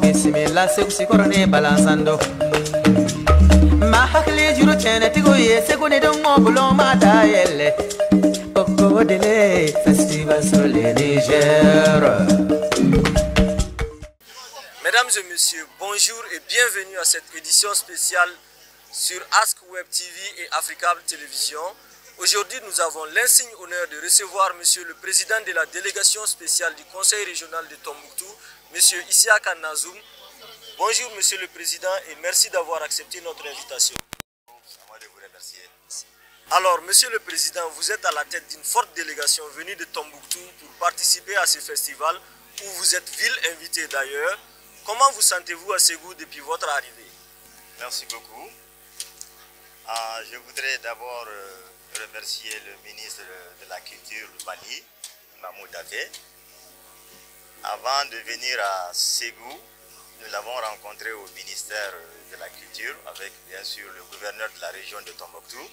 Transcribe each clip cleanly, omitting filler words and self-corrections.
bisimila sekusikorone balansando ma hakili juru tene tigo ye sekuni don mobulo mata yelle Coco Dele Festival sur le Niger. Mesdames et messieurs, bonjour et bienvenue à cette édition spéciale sur Ask Web TV et Africable Télévision. Aujourd'hui, nous avons l'insigne honneur de recevoir Monsieur le Président de la délégation spéciale du Conseil régional de Tombouctou, Monsieur Isiaka Nazoum. Bonjour Monsieur le Président et merci d'avoir accepté notre invitation. À moi de vous remercier. Alors, Monsieur le Président, vous êtes à la tête d'une forte délégation venue de Tombouctou pour participer à ce festival où vous êtes ville invitée d'ailleurs. Comment vous sentez-vous à Ségou depuis votre arrivée? Merci beaucoup. Je voudrais d'abord remercier le ministre de la Culture du Mali, Mahmoud Daffé. Avant de venir à Ségou, nous l'avons rencontré au ministère de la Culture avec bien sûr le gouverneur de la région de Tombouctou,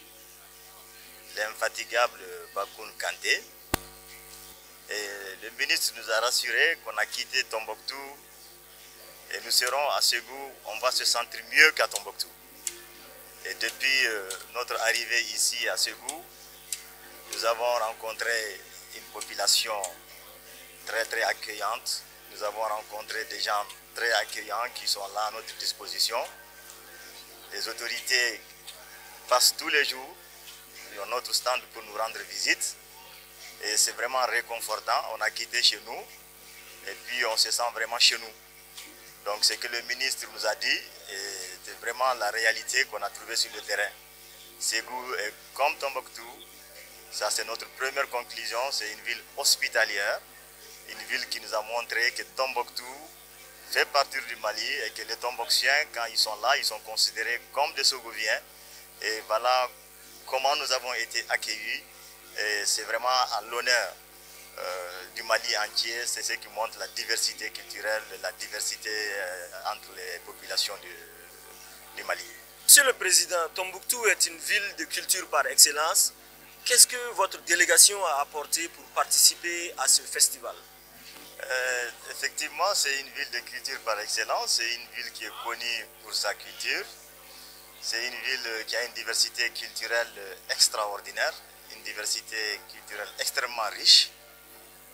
l'infatigable Bakoun Kanté. Et le ministre nous a rassuré qu'on a quitté Tombouctou et nous serons à Ségou, on va se sentir mieux qu'à Tombouctou. Et depuis notre arrivée ici à Ségou, nous avons rencontré une population très accueillante. Nous avons rencontré des gens très accueillants qui sont là à notre disposition. Les autorités passent tous les jours sur notre stand pour nous rendre visite. Et c'est vraiment réconfortant. On a quitté chez nous et puis on se sent vraiment chez nous. Donc ce que le ministre nous a dit, c'est vraiment la réalité qu'on a trouvée sur le terrain. Ségou est comme Tombouctou, ça c'est notre première conclusion, c'est une ville hospitalière, une ville qui nous a montré que Tombouctou fait partie du Mali et que les Tombouctiens, quand ils sont là, ils sont considérés comme des Ségouviens. Et voilà comment nous avons été accueillis. Et c'est vraiment à l'honneur du Mali entier, c'est ce qui montre la diversité culturelle, la diversité entre les populations du Mali. Monsieur le Président, Tombouctou est une ville de culture par excellence. Qu'est-ce que votre délégation a apporté pour participer à ce festival? Effectivement, c'est une ville de culture par excellence, c'est une ville qui est connue pour sa culture. C'est une ville qui a une diversité culturelle extraordinaire, une diversité culturelle extrêmement riche.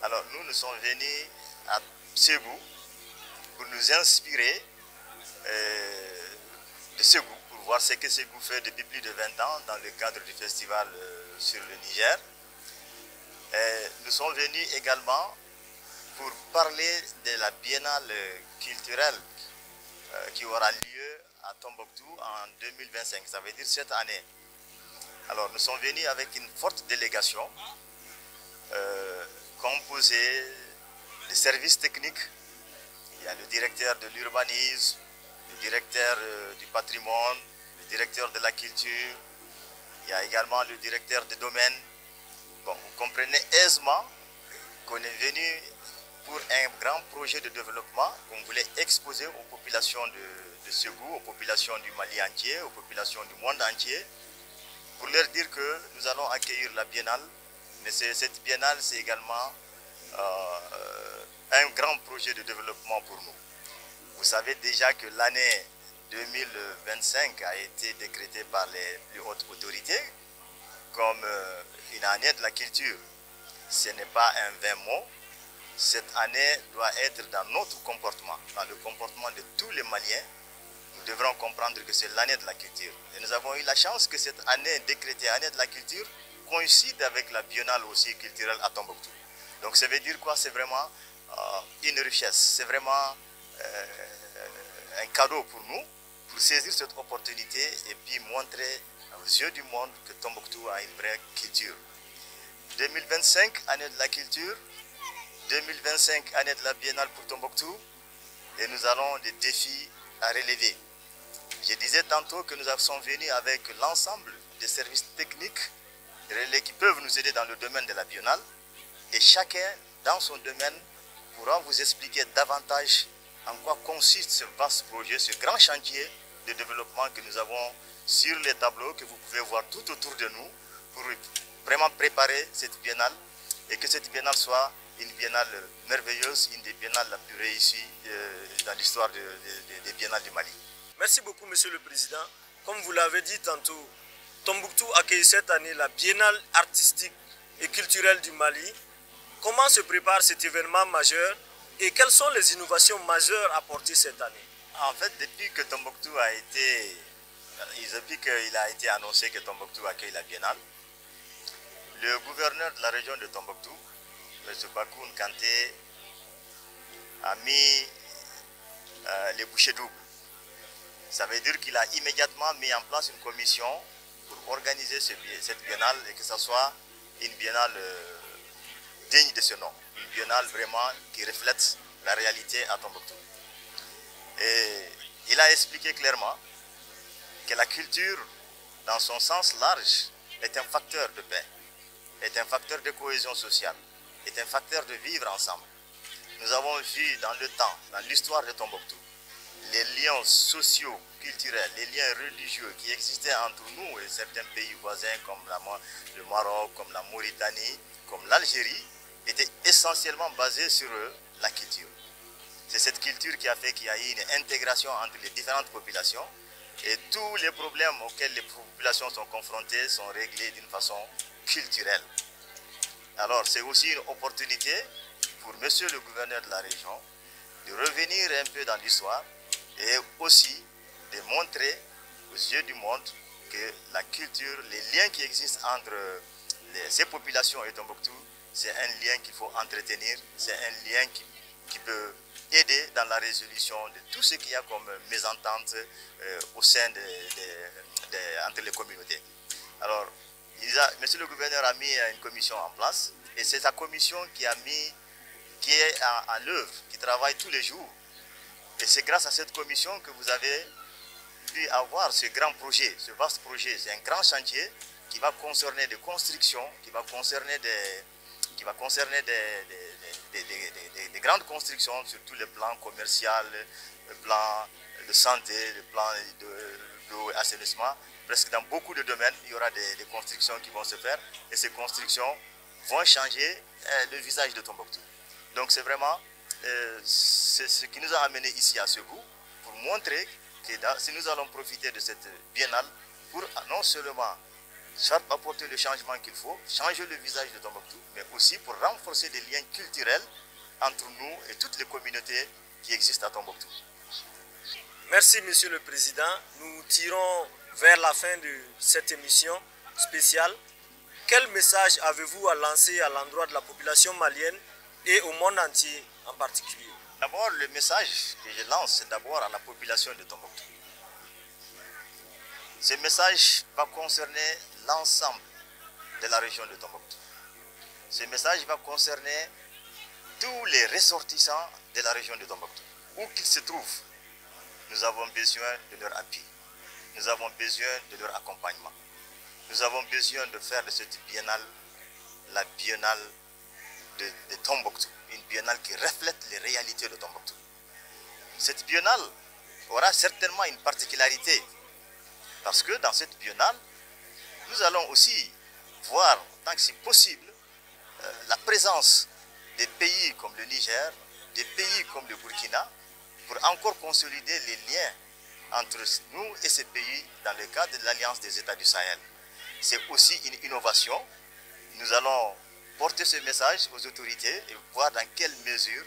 Alors nous sommes venus à Ségou pour nous inspirer de Ségou, pour voir ce que Ségou fait depuis plus de 20 ans dans le cadre du festival sur le Niger. Et nous sommes venus également pour parler de la biennale culturelle qui aura lieu à Tombouctou en 2025, ça veut dire cette année. Alors nous sommes venus avec une forte délégation composée de services techniques. Il y a le directeur de l'urbanisme, le directeur du patrimoine, le directeur de la culture, il y a également le directeur des domaines. Bon, vous comprenez aisément qu'on est venu pour un grand projet de développement qu'on voulait exposer aux populations de Ségou, aux populations du Mali entier, aux populations du monde entier, pour leur dire que nous allons accueillir la biennale, mais cette biennale c'est également un grand projet de développement pour nous. Vous savez déjà que l'année 2025 a été décrétée par les plus hautes autorités comme une année de la culture. Ce n'est pas un vain mot. Cette année doit être dans notre comportement, dans le comportement de tous les Maliens. Nous devrons comprendre que c'est l'année de la culture. Et nous avons eu la chance que cette année décrétée année de la culture coïncide avec la biennale aussi culturelle à Tombouctou. Donc ça veut dire quoi? C'est vraiment une richesse, c'est vraiment un cadeau pour nous, pour saisir cette opportunité et puis montrer aux yeux du monde que Tombouctou a une vraie culture. 2025, année de la culture, 2025, année de la biennale pour Tombouctou, et nous avons des défis à relever. Je disais tantôt que nous sommes venus avec l'ensemble des services techniques relais qui peuvent nous aider dans le domaine de la biennale, et chacun dans son domaine pourra vous expliquer davantage en quoi consiste ce vaste projet, ce grand chantier de développement que nous avons sur les tableaux que vous pouvez voir tout autour de nous pour vraiment préparer cette biennale et que cette biennale soit une biennale merveilleuse, une des biennales la plus réussies dans l'histoire des biennales du Mali. Merci beaucoup, Monsieur le Président. Comme vous l'avez dit tantôt, Tombouctou accueille cette année la biennale artistique et culturelle du Mali. Comment se prépare cet événement majeur et quelles sont les innovations majeures apportées cette année? En fait, depuis que Tombouctou a été, depuis qu'il a été annoncé que Tombouctou accueille la biennale, le gouverneur de la région de Tombouctou, M. Bakoun Kanté, a mis les bouchées doubles. Ça veut dire qu'il a immédiatement mis en place une commission pour organiser cette biennale et que ce soit une biennale digne de ce nom. Une biennale vraiment qui reflète la réalité à Tombouctou. Et il a expliqué clairement que la culture, dans son sens large, est un facteur de paix, est un facteur de cohésion sociale, est un facteur de vivre ensemble. Nous avons vu dans le temps, dans l'histoire de Tombouctou, les liens sociaux, culturels, les liens religieux qui existaient entre nous et certains pays voisins comme le Maroc, comme la Mauritanie, comme l'Algérie, étaient essentiellement basés sur la culture. C'est cette culture qui a fait qu'il y a eu une intégration entre les différentes populations et tous les problèmes auxquels les populations sont confrontées sont réglés d'une façon culturelle. Alors c'est aussi une opportunité pour monsieur le gouverneur de la région de revenir un peu dans l'histoire et aussi de montrer aux yeux du monde que la culture, les liens qui existent entre ces populations et Tombouctou, c'est un lien qu'il faut entretenir, c'est un lien qui peut aider dans la résolution de tout ce qu'il y a comme mésentente au sein entre les communautés. Alors, monsieur le gouverneur a mis une commission en place et c'est sa commission qui est à l'œuvre, qui travaille tous les jours. Et c'est grâce à cette commission que vous avez pu avoir ce grand projet, ce vaste projet. C'est un grand chantier qui va concerner des constructions, qui va concerner des grandes constructions sur tous les plans commerciaux, le plan de santé, le plan de l'eau et assainissement. Presque dans beaucoup de domaines, il y aura des constructions qui vont se faire et ces constructions vont changer le visage de Tombouctou. Donc c'est vraiment c'est ce qui nous a amené ici à Ségou pour montrer que si nous allons profiter de cette biennale pour non seulement apporter le changement qu'il faut, changer le visage de Tombouctou, mais aussi pour renforcer des liens culturels entre nous et toutes les communautés qui existent à Tombouctou. Merci, Monsieur le Président. Nous tirons vers la fin de cette émission spéciale. Quel message avez-vous à lancer à l'endroit de la population malienne et au monde entier en particulier? D'abord, le message que je lance, c'est d'abord à la population de Tombouctou. Ce message va concerner l'ensemble de la région de Tombouctou. Ce message va concerner tous les ressortissants de la région de Tombouctou. Où qu'ils se trouvent, nous avons besoin de leur appui. Nous avons besoin de leur accompagnement. Nous avons besoin de faire de cette biennale la biennale de Tombouctou, une biennale qui reflète les réalités de Tombouctou. Cette biennale aura certainement une particularité, parce que dans cette biennale, nous allons aussi voir, tant que c'est possible, la présence des pays comme le Niger, des pays comme le Burkina, pour encore consolider les liens entre nous et ces pays dans le cadre de l'Alliance des États du Sahel. C'est aussi une innovation. Nous allons porter ce message aux autorités et voir dans quelle mesure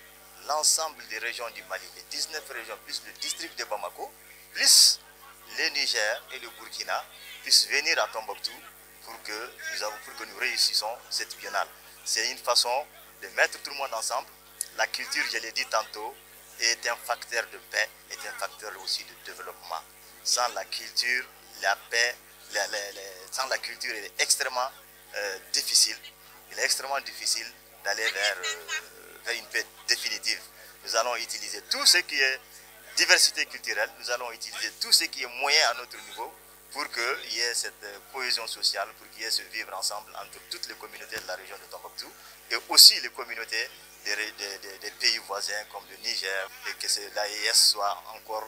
l'ensemble des régions du Mali, les 19 régions, plus le district de Bamako, plus le Niger et le Burkina, puissent venir à Tombouctou pour que nous réussissons cette biennale. C'est une façon de mettre tout le monde ensemble. La culture, je l'ai dit tantôt, est un facteur de paix, est un facteur aussi de développement. Sans la culture, la paix, sans la culture, il est extrêmement difficile. Il est extrêmement difficile d'aller vers une paix définitive. Nous allons utiliser tout ce qui est diversité culturelle, nous allons utiliser tout ce qui est moyen à notre niveau pour qu'il y ait cette cohésion sociale, pour qu'il y ait ce vivre ensemble entre toutes les communautés de la région de Tombouctou et aussi les communautés des pays voisins comme le Niger, et que l'AES soit encore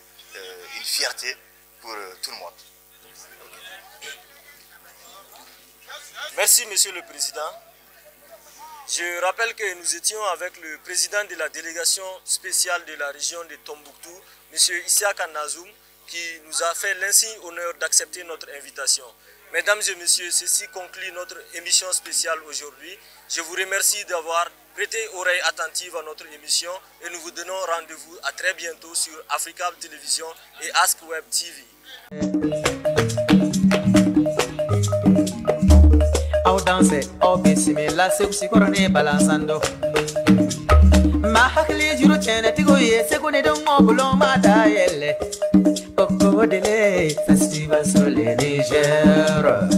une fierté pour tout le monde. Merci, Monsieur le Président. Je rappelle que nous étions avec le président de la délégation spéciale de la région de Tombouctou, M. Issaka Nazoum, qui nous a fait l'insigne honneur d'accepter notre invitation. Mesdames et messieurs, ceci conclut notre émission spéciale aujourd'hui. Je vous remercie d'avoir prêté oreille attentive à notre émission et nous vous donnons rendez-vous à très bientôt sur Africable Télévision et Ask Web TV. Au danse, au bismillah, c'est aussi couronné balançando. Ma hakli juru tiene tigo ye, c'est qu'on est dans mon boulon ma taille. Coco délai, festival sur les Niger.